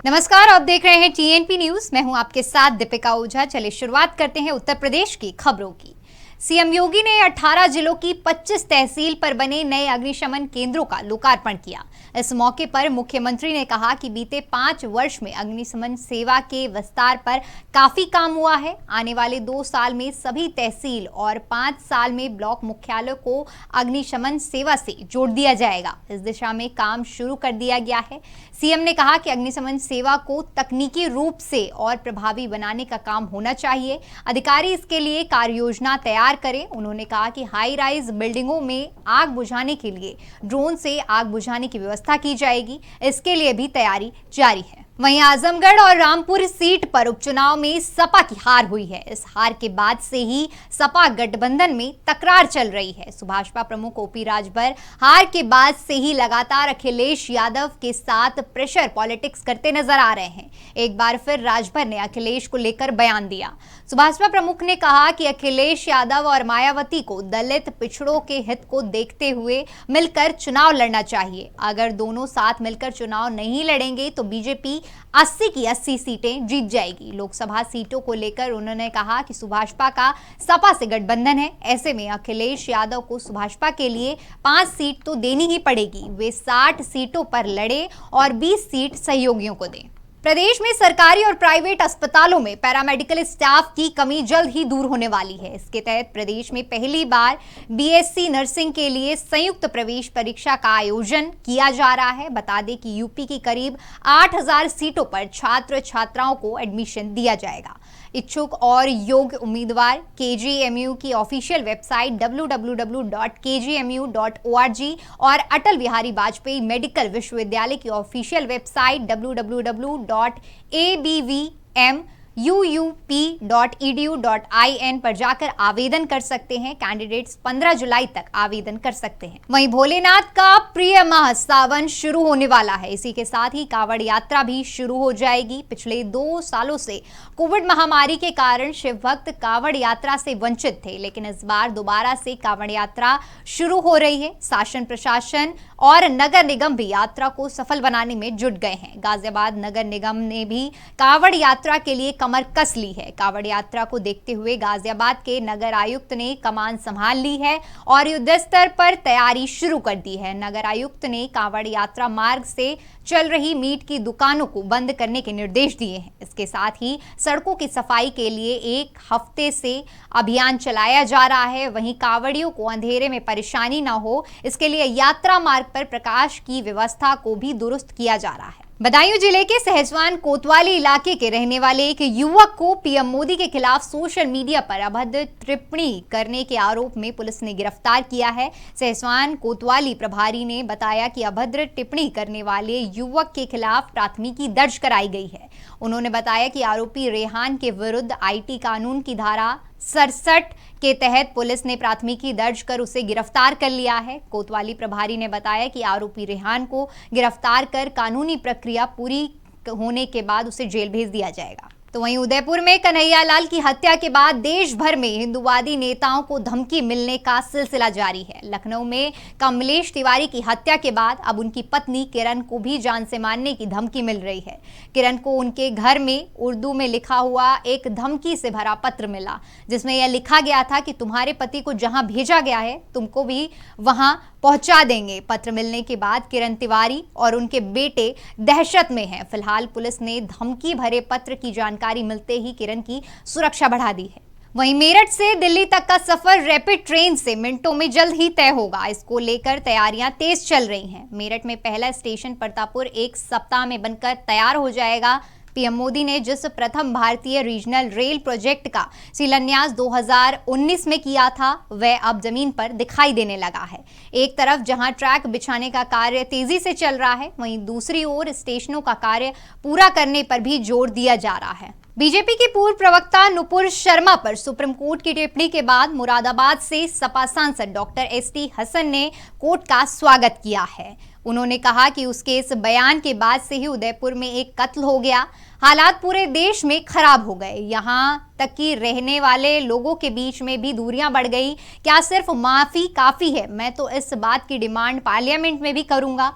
नमस्कार, आप देख रहे हैं टीएनपी न्यूज। मैं हूं आपके साथ दीपिका ओझा। चलिए शुरुआत करते हैं उत्तर प्रदेश की खबरों की। सीएम योगी ने 18 जिलों की 25 तहसील पर बने नए अग्निशमन केंद्रों का लोकार्पण किया। इस मौके पर मुख्यमंत्री ने कहा कि बीते 5 वर्ष में अग्निशमन सेवा के विस्तार पर काफी काम हुआ है। आने वाले 2 साल में सभी तहसील और 5 साल में ब्लॉक मुख्यालय को अग्निशमन सेवा से जोड़ दिया जाएगा। इस दिशा में काम शुरू कर दिया गया है। सीएम ने कहा कि अग्निशमन सेवा को तकनीकी रूप से और प्रभावी बनाने का काम होना चाहिए। अधिकारी इसके लिए कार्य योजना तैयार करें। उन्होंने कहा कि हाई राइज बिल्डिंगों में आग बुझाने के लिए ड्रोन से आग बुझाने की व्यवस्था की जाएगी। इसके लिए भी तैयारी जारी है। वहीं आजमगढ़ और रामपुर सीट पर उपचुनाव में सपा की हार हुई है। इस हार के बाद से ही सपा गठबंधन में तकरार चल रही है। सुभाषपा प्रमुख ओपी राजभर हार के बाद से ही लगातार अखिलेश यादव के साथ प्रेशर पॉलिटिक्स करते नजर आ रहे हैं। एक बार फिर राजभर ने अखिलेश को लेकर बयान दिया। सुभाषपा प्रमुख ने कहा कि अखिलेश यादव और मायावती को दलित पिछड़ों के हित को देखते हुए मिलकर चुनाव लड़ना चाहिए। अगर दोनों साथ मिलकर चुनाव नहीं लड़ेंगे तो बीजेपी 80 की 80 सीटें जीत जाएगी। लोकसभा सीटों को लेकर उन्होंने कहा कि सुभाषपा का सपा से गठबंधन है। ऐसे में अखिलेश यादव को सुभाषपा के लिए 5 सीट तो देनी ही पड़ेगी। वे 60 सीटों पर लड़े और 20 सीट सहयोगियों को दें। प्रदेश में सरकारी और प्राइवेट अस्पतालों में पैरामेडिकल स्टाफ की कमी जल्द ही दूर होने वाली है। इसके तहत प्रदेश में पहली बार बीएससी नर्सिंग के लिए संयुक्त प्रवेश परीक्षा का आयोजन किया जा रहा है। बता दें कि यूपी की करीब 8000 सीटों पर छात्र छात्राओं को एडमिशन दिया जाएगा। इच्छुक और योग्य उम्मीदवार केजीएमयू की ऑफिशियल वेबसाइट www.kgmu.org और अटल बिहारी वाजपेयी मेडिकल विश्वविद्यालय की ऑफिशियल वेबसाइट www.abvmuup.edu.in पर जाकर आवेदन कर सकते हैं। कैंडिडेट्स 15 जुलाई तक आवेदन कर सकते हैं। वहीं भोलेनाथ का प्रिय माह सावन शुरू होने वाला है। इसी के साथ ही कांवड़ यात्रा भी शुरू हो जाएगी। पिछले 2 सालों से कोविड महामारी के कारण शिव भक्त कांवड़ यात्रा से वंचित थे, लेकिन इस बार दोबारा से कांवड़ यात्रा शुरू हो रही है। शासन प्रशासन और नगर निगम भी यात्रा को सफल बनाने में जुट गए हैं। गाजियाबाद नगर निगम ने भी कांवड़ यात्रा के लिए कमर कस ली है। कांवड़ यात्रा को देखते हुए गाजियाबाद के नगर आयुक्त ने कमान संभाल ली है और युद्ध स्तर पर तैयारी शुरू कर दी है। नगर आयुक्त ने कांवड़ यात्रा मार्ग से चल रही मीट की दुकानों को बंद करने के निर्देश दिए हैं। इसके साथ ही सड़कों की सफाई के लिए 1 हफ्ते से अभियान चलाया जा रहा है। वहीं कांवड़ियों को अंधेरे में परेशानी न हो, इसके लिए यात्रा मार्ग पर प्रकाश की व्यवस्था को भी दुरुस्त किया जा रहा है। बदायूं जिले के सहजवान कोतवाली इलाके के रहने वाले एक युवक को पीएम मोदी के खिलाफ सोशल मीडिया पर अभद्र टिप्पणी करने के आरोप में पुलिस ने गिरफ्तार किया है। सहजवान कोतवाली प्रभारी ने बताया कि अभद्र टिप्पणी करने वाले युवक के खिलाफ प्राथमिकी दर्ज कराई गई है। उन्होंने बताया कि आरोपी रेहान के विरुद्ध आईटी कानून की धारा 67 के तहत पुलिस ने प्राथमिकी दर्ज कर उसे गिरफ्तार कर लिया है। कोतवाली प्रभारी ने बताया कि आरोपी रेहान को गिरफ्तार कर कानूनी प्रक्रिया पूरी होने के बाद उसे जेल भेज दिया जाएगा। तो वहीं उदयपुर में कन्हैयालाल की हत्या के बाद देश भर में हिंदूवादी नेताओं को धमकी मिलने का सिलसिला जारी है। लखनऊ में कमलेश तिवारी की हत्या के बाद अब उनकी पत्नी किरण को भी जान से मारने की धमकी मिल रही है। किरण को उनके घर में उर्दू में लिखा हुआ एक धमकी से भरा पत्र मिला, जिसमें यह लिखा गया था कि तुम्हारे पति को जहां भेजा गया है तुमको भी वहां पहुंचा देंगे। पत्र मिलने के बाद किरण तिवारी और उनके बेटे दहशत में हैं। फिलहाल पुलिस ने धमकी भरे पत्र की जानकारी मिलते ही किरण की सुरक्षा बढ़ा दी है। वहीं मेरठ से दिल्ली तक का सफर रैपिड ट्रेन से मिनटों में जल्द ही तय होगा। इसको लेकर तैयारियां तेज चल रही हैं। मेरठ में पहला स्टेशन परतापुर 1 सप्ताह में बनकर तैयार हो जाएगा। पीएम मोदी ने जिस प्रथम भारतीय रीजनल रेल प्रोजेक्ट का शिलान्यास 2019 में किया था, वह अब जमीन पर दिखाई देने लगा है। एक तरफ जहां ट्रैक बिछाने का कार्य तेजी से चल रहा है, वहीं दूसरी ओर स्टेशनों का कार्य पूरा करने पर भी जोर दिया जा रहा है। बीजेपी की पूर्व प्रवक्ता नुपुर शर्मा पर सुप्रीम कोर्ट की टिप्पणी के बाद मुरादाबाद से सपा सांसद डॉक्टर एसटी हसन ने कोर्ट का स्वागत किया है। उन्होंने कहा कि उसके इस बयान के बाद से ही उदयपुर में एक कत्ल हो गया। हालात पूरे देश में खराब हो गए। यहाँ तक कि रहने वाले लोगों के बीच में भी दूरियां बढ़ गई। क्या सिर्फ माफी काफी है? मैं तो इस बात की डिमांड पार्लियामेंट में भी करूंगा।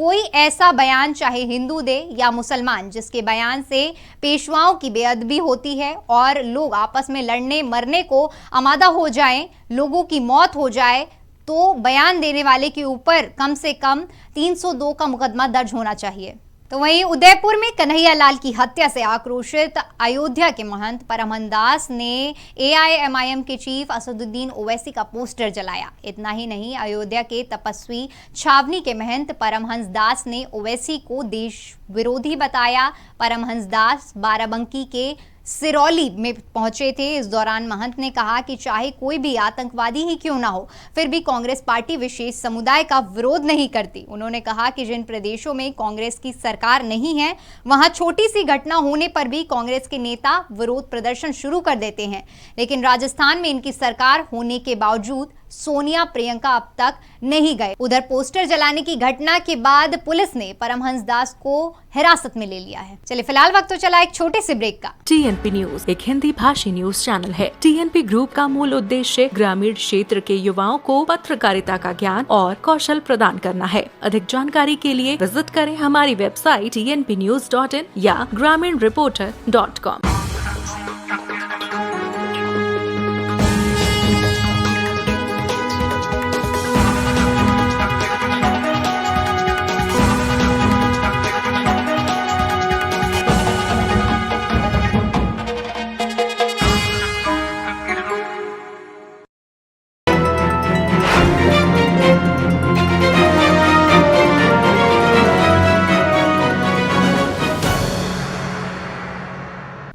कोई ऐसा बयान चाहे हिंदू दे या मुसलमान जिसके बयान से पेशवाओं की बेअदबी होती है और लोग आपस में लड़ने मरने को आमादा हो जाएं, लोगों की मौत हो जाए, तो बयान देने वाले के ऊपर कम से कम 302 का मुकदमा दर्ज होना चाहिए। तो वहीं उदयपुर में कन्हैया लाल की हत्या से आक्रोशित अयोध्या के महंत परमहंस दास ने एआईएमआईएम के चीफ असदुद्दीन ओवैसी का पोस्टर जलाया। इतना ही नहीं, अयोध्या के तपस्वी छावनी के महंत परमहंस दास ने ओवैसी को देश विरोधी बताया। परमहंस दास बाराबंकी के सिरौली में पहुंचे थे। इस दौरान महंत ने कहा कि चाहे कोई भी आतंकवादी ही क्यों ना हो, फिर भी कांग्रेस पार्टी विशेष समुदाय का विरोध नहीं करती। उन्होंने कहा कि जिन प्रदेशों में कांग्रेस की सरकार नहीं है, वहां छोटी सी घटना होने पर भी कांग्रेस के नेता विरोध प्रदर्शन शुरू कर देते हैं, लेकिन राजस्थान में इनकी सरकार होने के बावजूद सोनिया प्रियंका अब तक नहीं गए। उधर पोस्टर जलाने की घटना के बाद पुलिस ने परमहंस दास को हिरासत में ले लिया है। चलिए फिलहाल वक्त तो चला एक छोटे से ब्रेक का। टीएनपी न्यूज एक हिंदी भाषी न्यूज चैनल है। टीएनपी ग्रुप का मूल उद्देश्य ग्रामीण क्षेत्र के युवाओं को पत्रकारिता का ज्ञान और कौशल प्रदान करना है। अधिक जानकारी के लिए विजिट करें हमारी वेबसाइट tnpnews.in या graminreporter.com।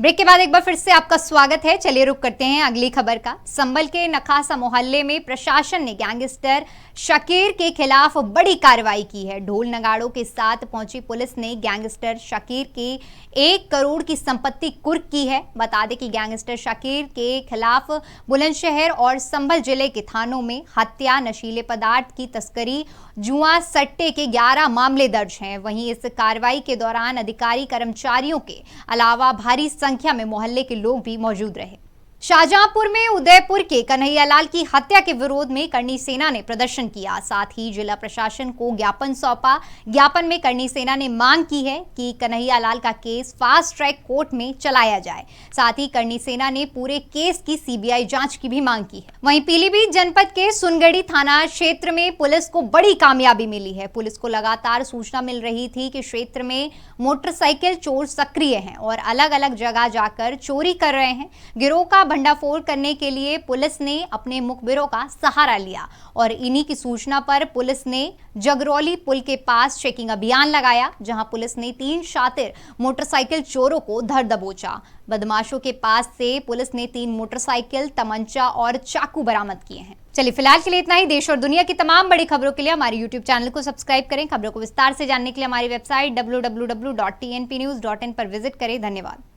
ब्रेक के बाद एक बार फिर से आपका स्वागत है। चलिए रुक करते हैं अगली खबर का। संभल के नखासा मोहल्ले में प्रशासन ने गैंगस्टर शकीर के खिलाफ बड़ी कार्रवाई की है। ढोल नगाड़ों के साथ पहुंची पुलिस ने गैंगस्टर शकीर की 1 करोड़ की संपत्ति कुर्क की है। बता दें कि गैंगस्टर शकीर के खिलाफ बुलंदशहर और संभल जिले के थानों में हत्या, नशीले पदार्थ की तस्करी, जुआ सट्टे के 11 मामले दर्ज हैं। वहीं इस कार्रवाई के दौरान अधिकारी कर्मचारियों के अलावा भारी संख्या में मोहल्ले के लोग भी मौजूद रहे। शाहजहांपुर में उदयपुर के कन्हैया लाल की हत्या के विरोध में करनी सेना ने प्रदर्शन किया। साथ ही जिला प्रशासन को ज्ञापन सौंपा। ज्ञापन में करनी सेना ने मांग की है कि कन्हैया लाल का केस फास्ट ट्रैक कोर्ट में चलाया जाए। साथ ही करनी सेना ने पूरे केस की सीबीआई जांच की भी मांग की है। वहीं पीलीभीत जनपद के सुनगढ़ी थाना क्षेत्र में पुलिस को बड़ी कामयाबी मिली है। पुलिस को लगातार सूचना मिल रही थी कि क्षेत्र में मोटरसाइकिल चोर सक्रिय हैं और अलग अलग जगह जाकर चोरी कर रहे हैं। गिरोह का भंडाफोड़ करने के लिए पुलिस ने अपने मुखबिरों का सहारा लिया और इन्हीं की सूचना पर पुलिस ने जगरौली पुल के पास चेकिंग अभियान लगाया, जहां पुलिस ने 3 शातिर मोटरसाइकिल चोरों को धर दबोचा। बदमाशों के पास से पुलिस ने 3 मोटरसाइकिल, तमंचा और चाकू बरामद किए हैं। चलिए फिलहाल के लिए इतना ही। देश और दुनिया की तमाम बड़ी खबरों के लिए हमारे YouTube चैनल को सब्सक्राइब करें। खबरों को विस्तार से जानने के लिए हमारी वेबसाइट www.tnpnews.in पर विजिट करें। धन्यवाद।